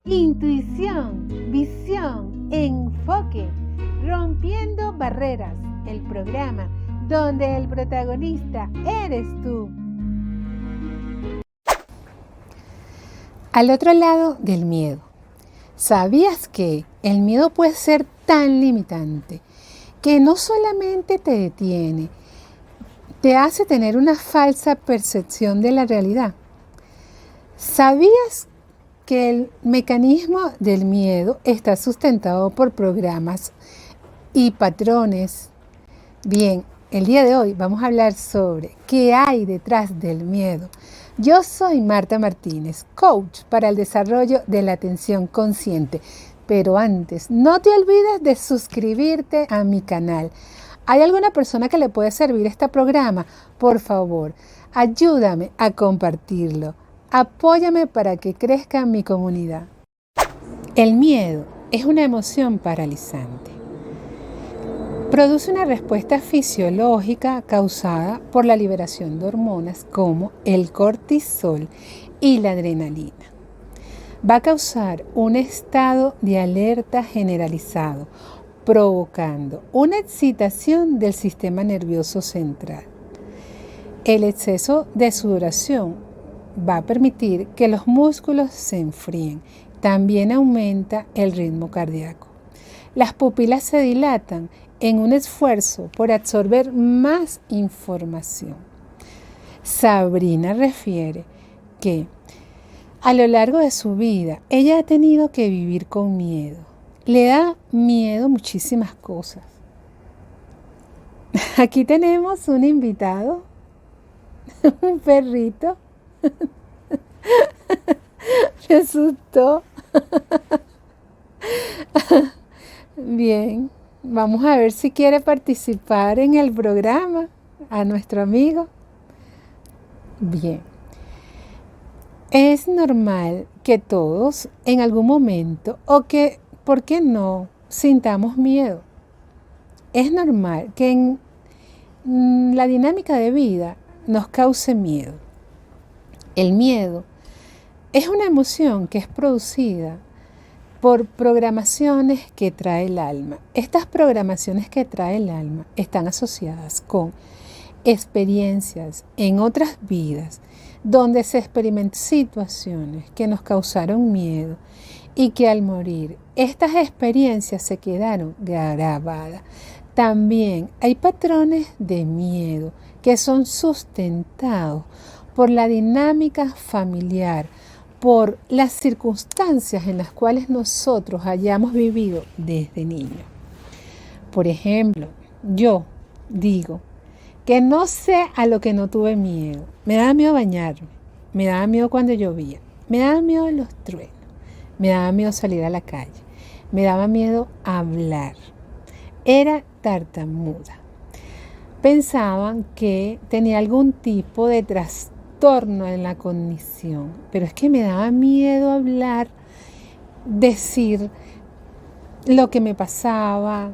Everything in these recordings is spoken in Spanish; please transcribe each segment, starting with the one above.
Intuición, visión, enfoque, rompiendo barreras, el programa donde el protagonista eres tú. Al otro lado del miedo. ¿Sabías que el miedo puede ser tan limitante que no solamente te detiene, te hace tener una falsa percepción de la realidad? ¿Sabías que el mecanismo del miedo está sustentado por programas y patrones? Bien, el día de hoy vamos a hablar sobre qué hay detrás del miedo. Yo soy Marta Martínez, coach para el desarrollo de la atención consciente. Pero antes, no te olvides de suscribirte a mi canal. ¿Hay alguna persona que le puede servir este programa? Por favor, ayúdame a compartirlo. Apóyame para que crezca mi comunidad. El miedo es una emoción paralizante. Produce una respuesta fisiológica causada por la liberación de hormonas como el cortisol y la adrenalina. Va a causar un estado de alerta generalizado, provocando una excitación del sistema nervioso central. El exceso de sudoración va a permitir que los músculos se enfríen. También aumenta el ritmo cardíaco. Las pupilas se dilatan en un esfuerzo por absorber más información. Sabrina refiere que a lo largo de su vida ella ha tenido que vivir con miedo. Le da miedo muchísimas cosas. Aquí tenemos un invitado, un perrito. Me asustó. Bien, vamos a ver si quiere participar en el programa a nuestro amigo. Bien, es normal que todos en algún momento ¿por qué no?, sintamos miedo. Es normal que en la dinámica de vida nos cause miedo. El miedo es una emoción que es producida por programaciones que trae el alma. Estas programaciones que trae el alma están asociadas con experiencias en otras vidas donde se experimentan situaciones que nos causaron miedo y que al morir estas experiencias se quedaron grabadas. También hay patrones de miedo que son sustentados por la dinámica familiar, por las circunstancias en las cuales nosotros hayamos vivido desde niños. Por ejemplo, yo digo que no sé a lo que no tuve miedo. Me daba miedo bañarme, me daba miedo cuando llovía, me daba miedo los truenos, me daba miedo salir a la calle, me daba miedo hablar. Era tartamuda. Pensaban que tenía algún tipo de trastorno en la cognición, pero es que me daba miedo hablar, decir lo que me pasaba,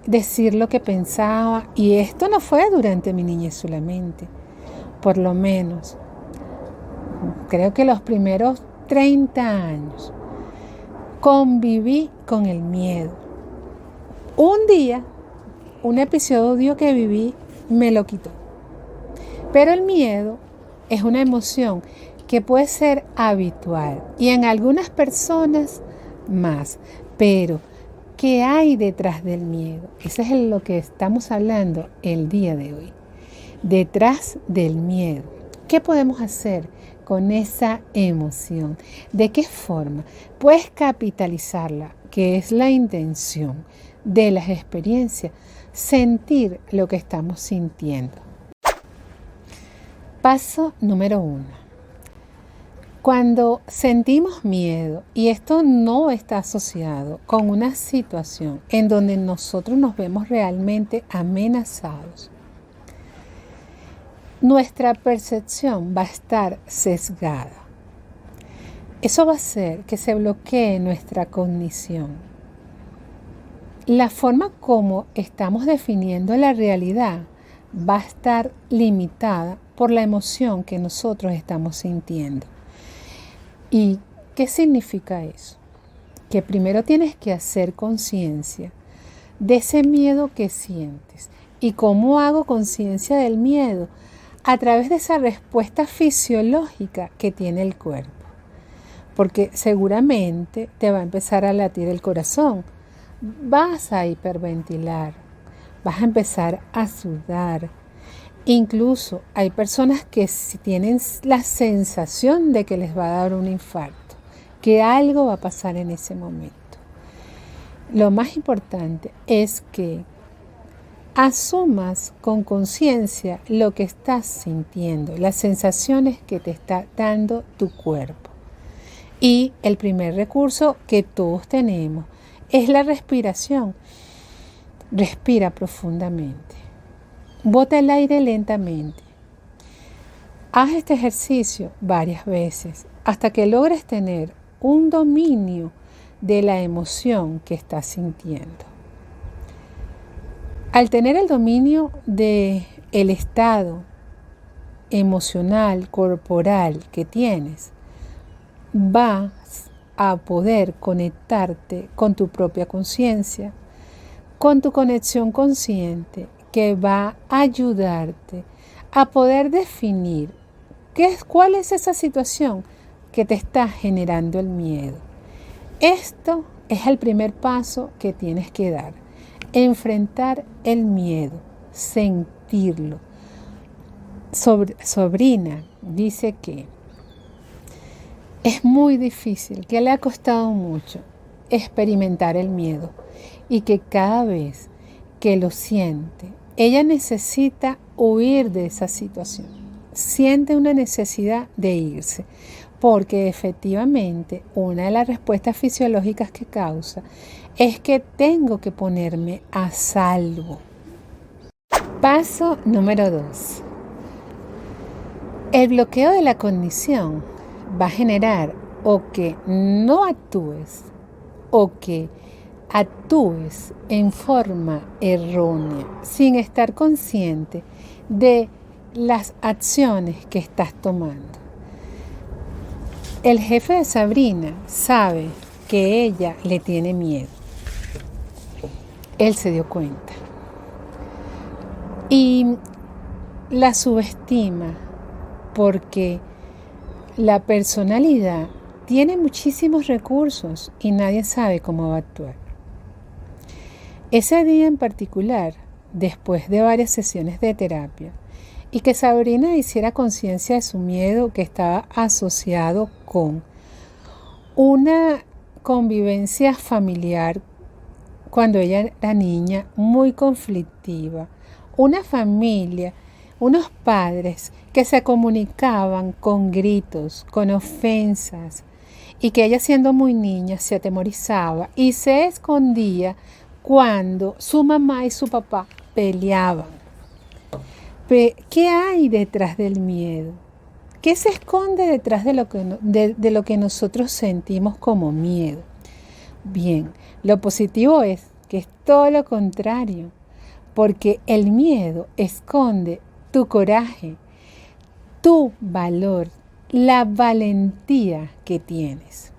decir lo que pensaba, y esto no fue durante mi niñez solamente. Por lo menos, creo que los primeros 30 años conviví con el miedo. Un día, un episodio que viví me lo quitó. Pero el miedo es una emoción que puede ser habitual y en algunas personas más. Pero, ¿qué hay detrás del miedo? Eso es lo que estamos hablando el día de hoy. Detrás del miedo. ¿Qué podemos hacer con esa emoción? ¿De qué forma? Puedes capitalizarla, que es la intención de las experiencias, sentir lo que estamos sintiendo. Paso número 1. Cuando sentimos miedo, y esto no está asociado con una situación en donde nosotros nos vemos realmente amenazados, nuestra percepción va a estar sesgada. Eso va a hacer que se bloquee nuestra cognición. La forma como estamos definiendo la realidad va a estar limitada por la emoción que nosotros estamos sintiendo. ¿Y ¿Qué significa eso? Que primero tienes que hacer conciencia de ese miedo que sientes. ¿Y cómo hago conciencia del miedo? A través de esa respuesta fisiológica que tiene el cuerpo. Porque seguramente te va a empezar a latir el corazón, vas a hiperventilar, vas a empezar a sudar. Incluso hay personas que tienen la sensación de que les va a dar un infarto, que algo va a pasar en ese momento. Lo más importante es que asumas con conciencia lo que estás sintiendo, las sensaciones que te está dando tu cuerpo. Y el primer recurso que todos tenemos es la respiración. Respira profundamente. Bota el aire lentamente. Haz este ejercicio varias veces hasta que logres tener un dominio de la emoción que estás sintiendo. Al tener el dominio del estado emocional, corporal que tienes, vas a poder conectarte con tu propia conciencia, con tu conexión consciente, que va a ayudarte a poder definir cuál es esa situación que te está generando el miedo. Esto es el primer paso que tienes que dar. Enfrentar el miedo, sentirlo. Sabrina dice que es muy difícil, que le ha costado mucho experimentar el miedo y que cada vez que lo siente, ella necesita huir de esa situación. Siente una necesidad de irse, porque efectivamente una de las respuestas fisiológicas que causa es que tengo que ponerme a salvo. Paso número 2. El bloqueo de la cognición va a generar o que no actúes o que actúes en forma errónea, sin estar consciente de las acciones que estás tomando. El jefe de Sabrina sabe que ella le tiene miedo. Él se dio cuenta y la subestima porque la personalidad tiene muchísimos recursos y nadie sabe cómo va a actuar. Ese día en particular, después de varias sesiones de terapia, y que Sabrina hiciera conciencia de su miedo que estaba asociado con una convivencia familiar cuando ella era niña muy conflictiva, una familia, unos padres que se comunicaban con gritos, con ofensas, y que ella siendo muy niña se atemorizaba y se escondía cuando su mamá y su papá peleaban. ¿Qué hay detrás del miedo? ¿Qué se esconde detrás de lo que nosotros sentimos como miedo? Bien, lo positivo es que es todo lo contrario, porque el miedo esconde tu coraje, tu valor, la valentía que tienes.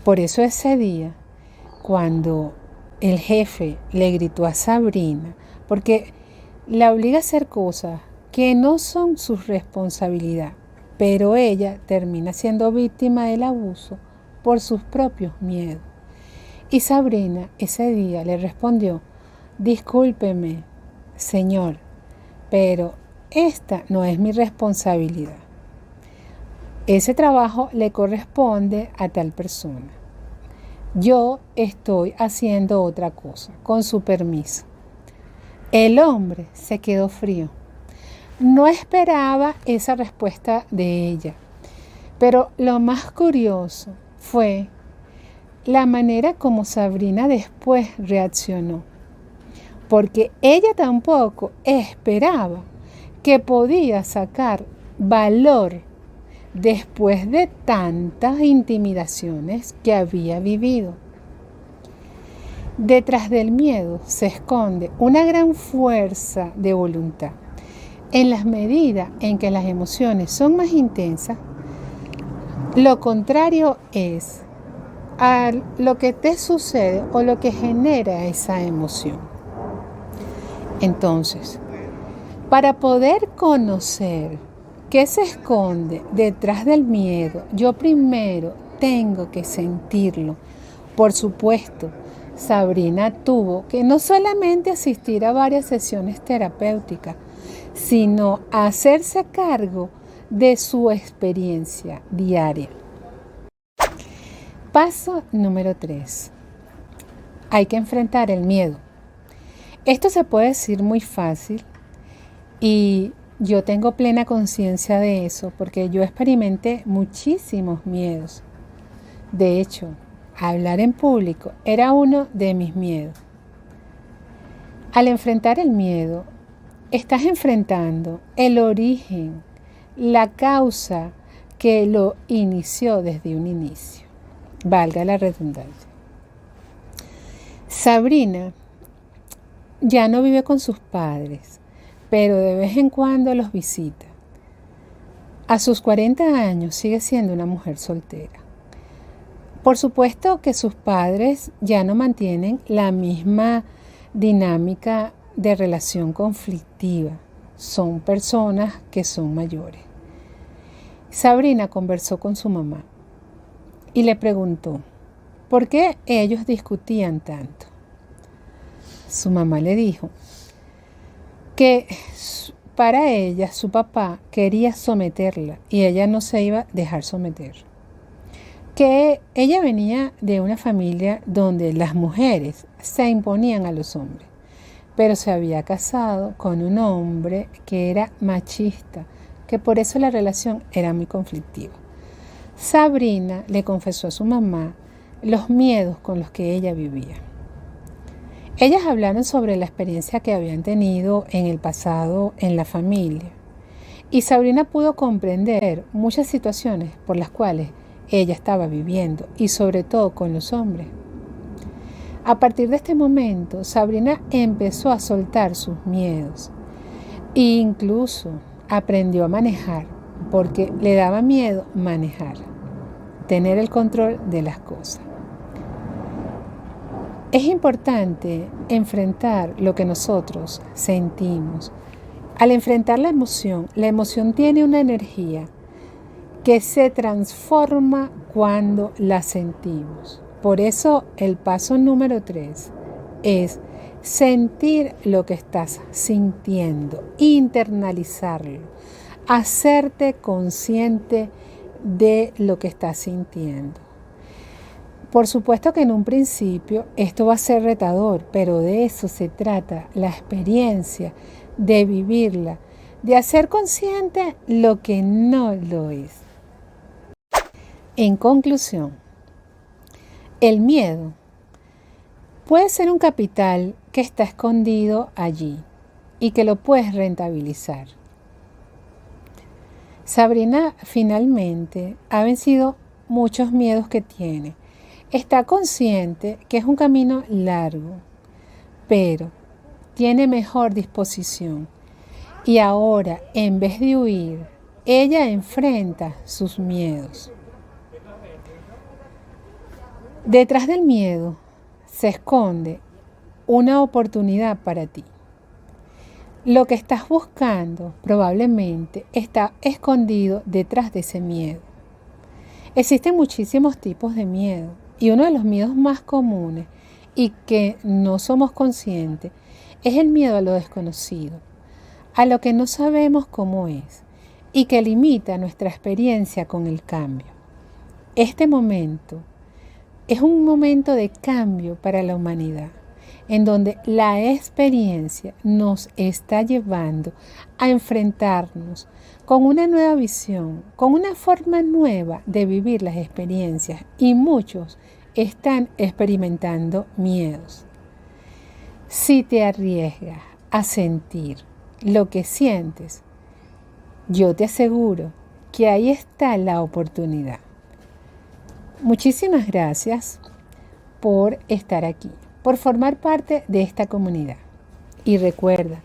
Por eso ese día, cuando el jefe le gritó a Sabrina, porque la obliga a hacer cosas que no son su responsabilidad, pero ella termina siendo víctima del abuso por sus propios miedos. Y Sabrina ese día le respondió: discúlpeme, señor, pero esta no es mi responsabilidad. Ese trabajo le corresponde a tal persona. Yo estoy haciendo otra cosa, con su permiso. El hombre se quedó frío. No esperaba esa respuesta de ella, pero lo más curioso fue la manera como Sabrina después reaccionó, porque ella tampoco esperaba que podía sacar valor después de tantas intimidaciones que había vivido. Detrás del miedo se esconde una gran fuerza de voluntad. En la medida en que las emociones son más intensas, Lo contrario es a lo que te sucede o lo que genera esa emoción. Entonces, para poder conocer qué se esconde detrás del miedo, yo primero tengo que sentirlo. Por supuesto, Sabrina tuvo que no solamente asistir a varias sesiones terapéuticas, sino hacerse cargo de su experiencia diaria. Paso número 3. Hay que enfrentar el miedo. Esto se puede decir muy fácil y yo tengo plena conciencia de eso porque yo experimenté muchísimos miedos. De hecho, hablar en público era uno de mis miedos. Al enfrentar el miedo, estás enfrentando el origen, la causa que lo inició desde un inicio. Valga la redundancia. Sabrina ya no vive con sus padres, pero de vez en cuando los visita. A sus 40 años sigue siendo una mujer soltera. Por supuesto que sus padres ya no mantienen la misma dinámica de relación conflictiva. Son personas que son mayores. Sabrina conversó con su mamá y le preguntó por qué ellos discutían tanto. Su mamá le dijo que para ella su papá quería someterla y ella no se iba a dejar someter. Que ella venía de una familia donde las mujeres se imponían a los hombres, pero se había casado con un hombre que era machista, que por eso la relación era muy conflictiva. Sabrina le confesó a su mamá los miedos con los que ella vivía. Ellas hablaron sobre la experiencia que habían tenido en el pasado en la familia y Sabrina pudo comprender muchas situaciones por las cuales ella estaba viviendo y sobre todo con los hombres. A partir de este momento, Sabrina empezó a soltar sus miedos e incluso aprendió a manejar porque le daba miedo manejar, tener el control de las cosas. Es importante enfrentar lo que nosotros sentimos. Al enfrentar la emoción tiene una energía que se transforma cuando la sentimos. Por eso el paso número 3 es sentir lo que estás sintiendo, internalizarlo, hacerte consciente de lo que estás sintiendo. Por supuesto que en un principio esto va a ser retador, pero de eso se trata la experiencia, de vivirla, de hacer consciente lo que no lo es. En conclusión, el miedo puede ser un capital que está escondido allí y que lo puedes rentabilizar. Sabrina finalmente ha vencido muchos miedos que tiene. Está consciente que es un camino largo, pero tiene mejor disposición. Y ahora, en vez de huir, ella enfrenta sus miedos. Detrás del miedo se esconde una oportunidad para ti. Lo que estás buscando probablemente está escondido detrás de ese miedo. Existen muchísimos tipos de miedo y uno de los miedos más comunes y que no somos conscientes es el miedo a lo desconocido, a lo que no sabemos cómo es y que limita nuestra experiencia con el cambio. Este momento es un momento de cambio para la humanidad, en donde la experiencia nos está llevando a enfrentarnos con una nueva visión, con una forma nueva de vivir las experiencias y muchos están experimentando miedos. Si te arriesgas a sentir lo que sientes, yo te aseguro que ahí está la oportunidad. Muchísimas gracias por estar aquí, por formar parte de esta comunidad. Y recuerda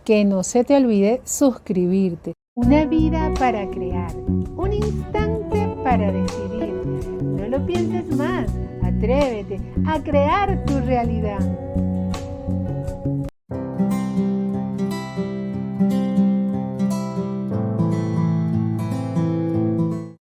que no se te olvide suscribirte. Una vida para crear, un instante para decidir. No lo pienses más, atrévete a crear tu realidad.